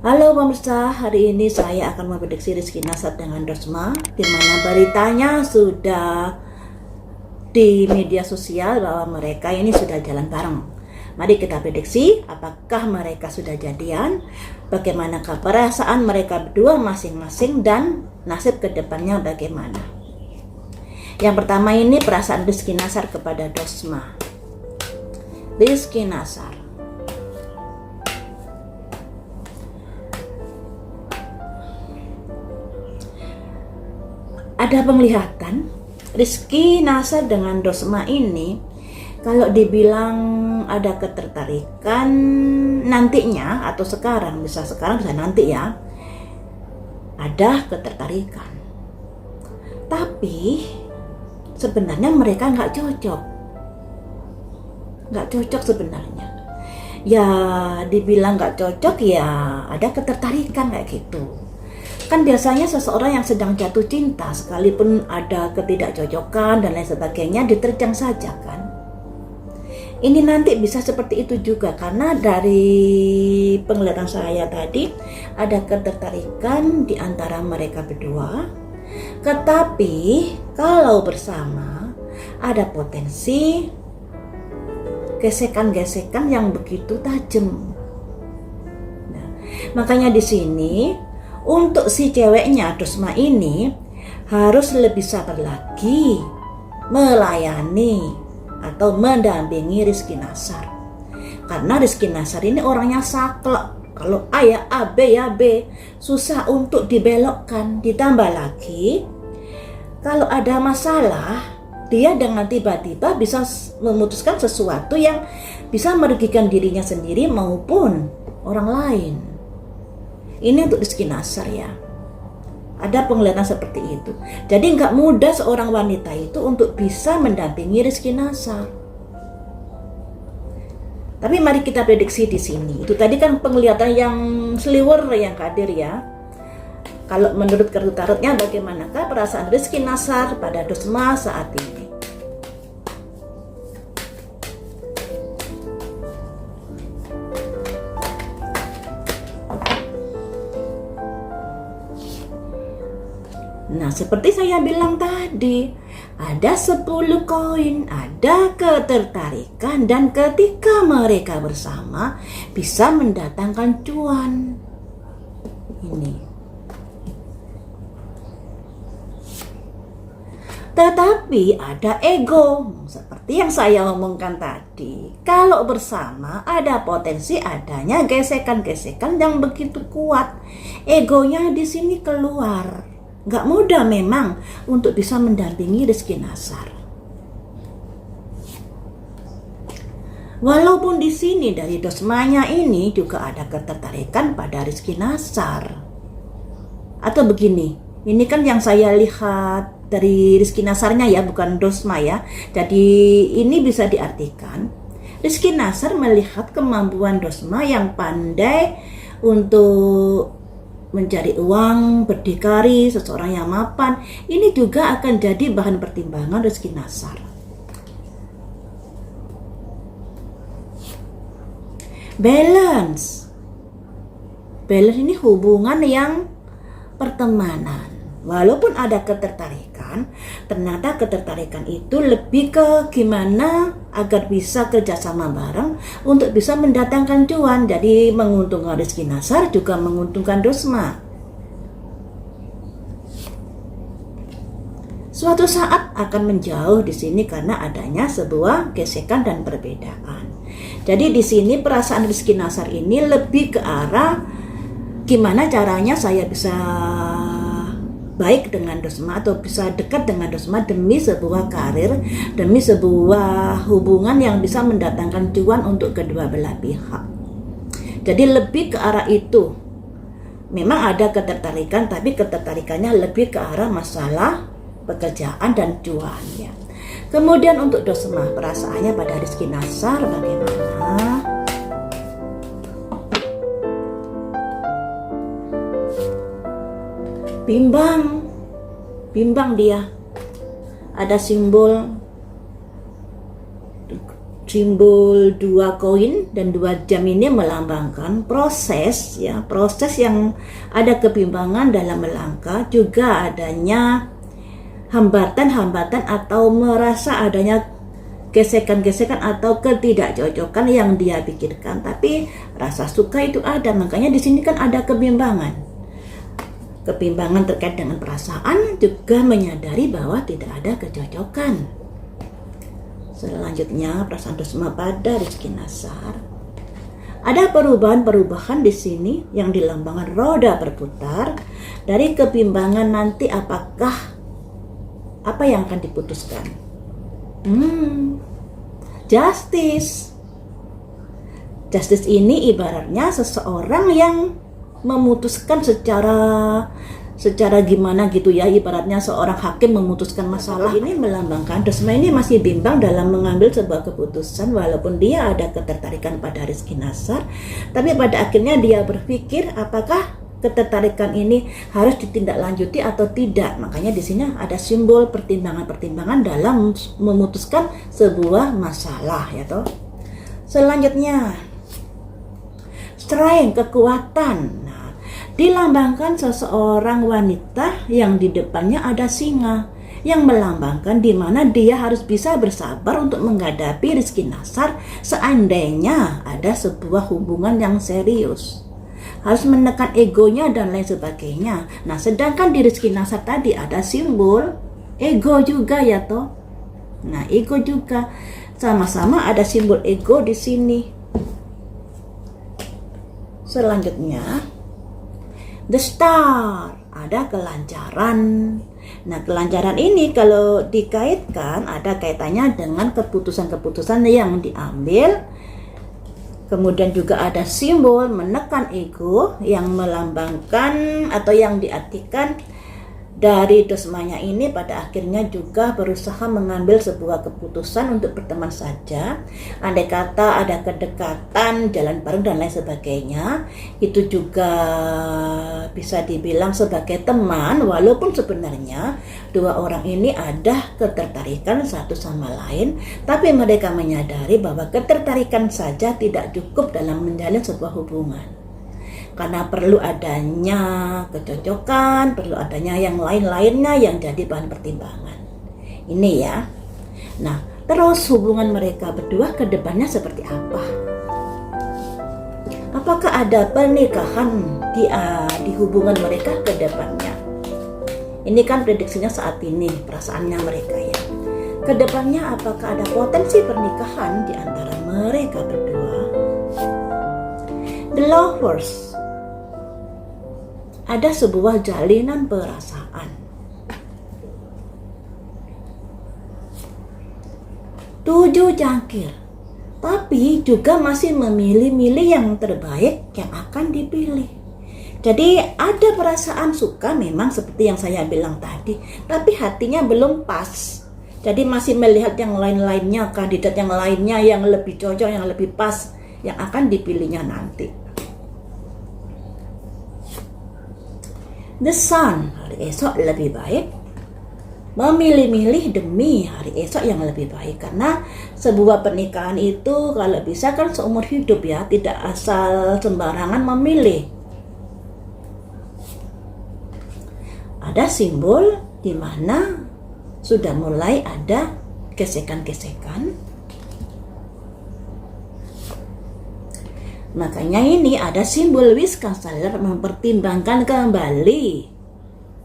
Halo pemirsa, hari ini saya akan memprediksi Rizky Nasar dengan Dosma, di mana beritanya sudah di media sosial bahwa mereka ini sudah jalan bareng. Mari kita prediksi apakah mereka sudah jadian, bagaimanakah perasaan mereka berdua masing-masing, dan nasib kedepannya bagaimana. Yang pertama ini perasaan Rizky Nasar kepada Dosma. Rizky Nasar, ada penglihatan Rizky Nasar dengan Dosma ini, kalau dibilang ada ketertarikan nantinya atau sekarang, bisa sekarang bisa nanti ya, ada ketertarikan. Tapi sebenarnya mereka nggak cocok sebenarnya. Ya dibilang nggak cocok ya ada ketertarikan kayak gitu. Kan biasanya seseorang yang sedang jatuh cinta, sekalipun ada ketidakcocokan dan lain sebagainya, diterjang saja kan. Ini nanti bisa seperti itu juga, karena dari penglihatan saya tadi ada ketertarikan di antara mereka berdua. Tetapi kalau bersama ada potensi gesekan-gesekan yang begitu tajam. Nah, makanya di sini untuk si ceweknya Dosma ini harus lebih sabar lagi melayani atau mendampingi Rizky Nasar. Karena Rizky Nasar ini orangnya saklek. Kalau A ya A, B ya B, susah untuk dibelokkan. Ditambah lagi kalau ada masalah, dia dengan tiba-tiba bisa memutuskan sesuatu yang bisa merugikan dirinya sendiri maupun orang lain. Ini untuk Rizky Nasar ya. Ada penglihatan seperti itu. Jadi nggak mudah seorang wanita itu untuk bisa mendampingi Rizky Nasar. Tapi mari kita prediksi di sini. Itu tadi kan penglihatan yang sliwer yang hadir ya. Kalau menurut kartu tarotnya, bagaimanakah perasaan Rizky Nasar pada Dosma saat ini? Nah, seperti saya bilang tadi, ada 10 koin, ada ketertarikan, dan ketika mereka bersama bisa mendatangkan cuan. Ini. Tetapi ada ego, seperti yang saya omongkan tadi. Kalau bersama ada potensi adanya gesekan-gesekan yang begitu kuat. Egonya di sini keluar. Gak mudah memang untuk bisa mendampingi Rizky Nasar. Walaupun di sini dari Dosmanya ini juga ada ketertarikan pada Rizky Nasar. Atau begini, ini kan yang saya lihat dari Rizky Nasarnya ya, bukan Dosma ya. Jadi ini bisa diartikan Rizky Nasar melihat kemampuan Dosma yang pandai untuk mencari uang, berdikari, seseorang yang mapan. Ini juga akan jadi bahan pertimbangan Rizky Nasar. Balance ini hubungan yang pertemanan. Walaupun ada ketertarikan, ternyata ketertarikan itu lebih ke gimana agar bisa kerjasama bareng untuk bisa mendatangkan cuan. Jadi menguntungkan Rizky Nasar juga menguntungkan Dosma. Suatu saat akan menjauh di sini karena adanya sebuah gesekan dan perbedaan. Jadi di sini perasaan Rizky Nasar ini lebih ke arah gimana caranya saya bisa baik dengan Dosma atau bisa dekat dengan Dosma demi sebuah karir, demi sebuah hubungan yang bisa mendatangkan cuan untuk kedua belah pihak. Jadi lebih ke arah itu. Memang ada ketertarikan, tapi ketertarikannya lebih ke arah masalah pekerjaan dan cuan ya. Kemudian untuk Dosma, perasaannya pada Rizky Nasar bagaimana? Bimbang dia. Ada simbol simbol 2 koin dan 2 jam ini melambangkan proses ya, proses yang ada kebimbangan dalam melangkah, juga adanya hambatan-hambatan atau merasa adanya gesekan-gesekan atau ketidakcocokan yang dia pikirkan, tapi rasa suka itu ada. Makanya di sini kan ada kebimbangan. Kebimbangan terkait dengan perasaan, juga menyadari bahwa tidak ada kecocokan. Selanjutnya perasaan Dusma pada Rizky Nasar. Ada perubahan-perubahan di sini yang dilambangkan roda berputar dari kebimbangan nanti apakah apa yang akan diputuskan. Justice. Justice ini ibaratnya seseorang yang memutuskan secara gimana gitu ya, ibaratnya seorang hakim memutuskan masalah. Ini melambangkan Dusma ini masih bimbang dalam mengambil sebuah keputusan, walaupun dia ada ketertarikan pada Rizky Nasar, tapi pada akhirnya dia berpikir apakah ketertarikan ini harus ditindaklanjuti atau tidak. Makanya di sini ada simbol pertimbangan-pertimbangan dalam memutuskan sebuah masalah ya toh. Selanjutnya strength, kekuatan. Dilambangkan seseorang wanita yang di depannya ada singa, yang melambangkan di mana dia harus bisa bersabar untuk menghadapi Rizky Nasar seandainya ada sebuah hubungan yang serius. Harus menekan egonya dan lain sebagainya. Nah, sedangkan di Rizky Nasar tadi ada simbol ego juga ya toh. Nah, ego juga sama-sama ada simbol ego di sini. Selanjutnya The Star, ada kelancaran. Nah, kelancaran ini kalau dikaitkan ada kaitannya dengan keputusan-keputusan yang diambil. Kemudian juga ada simbol menekan ego yang melambangkan atau yang diartikan dari Dusmanya ini pada akhirnya juga berusaha mengambil sebuah keputusan untuk berteman saja. Andai kata ada kedekatan, jalan bareng dan lain sebagainya, itu juga bisa dibilang sebagai teman, walaupun sebenarnya dua orang ini ada ketertarikan satu sama lain, tapi mereka menyadari bahwa ketertarikan saja tidak cukup dalam menjalin sebuah hubungan. Karena perlu adanya kecocokan, perlu adanya yang lain-lainnya yang jadi bahan pertimbangan. Ini ya. Nah, terus hubungan mereka berdua ke depannya seperti apa? Apakah ada pernikahan di hubungan mereka ke depannya? Ini kan prediksinya saat ini, perasaannya mereka ya. Ke depannya apakah ada potensi pernikahan di antara mereka berdua? The Lovers. Ada sebuah jalinan perasaan. 7 cangkir. Tapi juga masih memilih-milih yang terbaik yang akan dipilih. Jadi ada perasaan suka memang seperti yang saya bilang tadi, tapi hatinya belum pas. Jadi masih melihat yang lain-lainnya, kandidat yang lainnya yang lebih cocok, yang lebih pas, yang akan dipilihnya nanti. The Sun, hari esok lebih baik, memilih-milih demi hari esok yang lebih baik. Karena sebuah pernikahan itu kalau bisa kan seumur hidup ya, tidak asal sembarangan memilih. Ada simbol di mana sudah mulai ada gesekan-gesekan. Makanya ini ada simbol Wisconsin mempertimbangkan kembali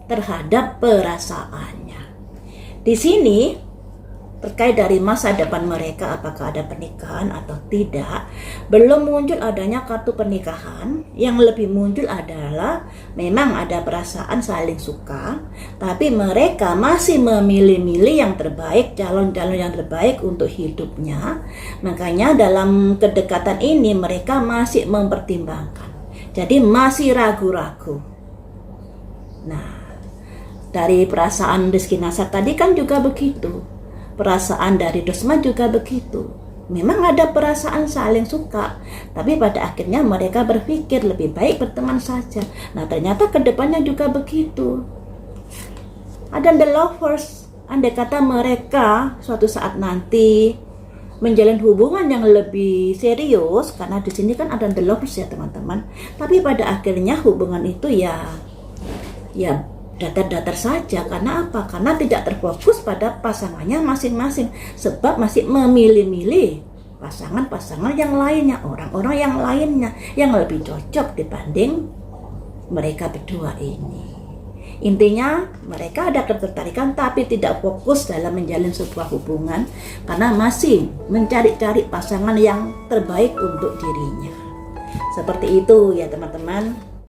terhadap perasaannya. Di sini terkait dari masa depan mereka, apakah ada pernikahan atau tidak, belum muncul adanya kartu pernikahan. Yang lebih muncul adalah memang ada perasaan saling suka, tapi mereka masih memilih-milih yang terbaik, calon-calon yang terbaik untuk hidupnya. Makanya dalam kedekatan ini mereka masih mempertimbangkan, jadi masih ragu-ragu. Nah, dari perasaan Rizky Nasar tadi kan juga begitu. Perasaan dari Dusma juga begitu. Memang ada perasaan saling suka, tapi pada akhirnya mereka berpikir lebih baik berteman saja. Nah, ternyata kedepannya juga begitu. Ada The Lovers. Andai kata mereka suatu saat nanti menjalin hubungan yang lebih serius, karena di sini kan ada the lovers ya teman-teman. Tapi pada akhirnya hubungan itu ya datar-datar saja. Karena apa? Karena tidak terfokus pada pasangannya masing-masing, sebab masih memilih-milih pasangan-pasangan yang lainnya, orang-orang yang lainnya yang lebih cocok dibanding mereka berdua ini. Intinya mereka ada ketertarikan tapi tidak fokus dalam menjalin sebuah hubungan karena masih mencari-cari pasangan yang terbaik untuk dirinya. Seperti itu ya teman-teman.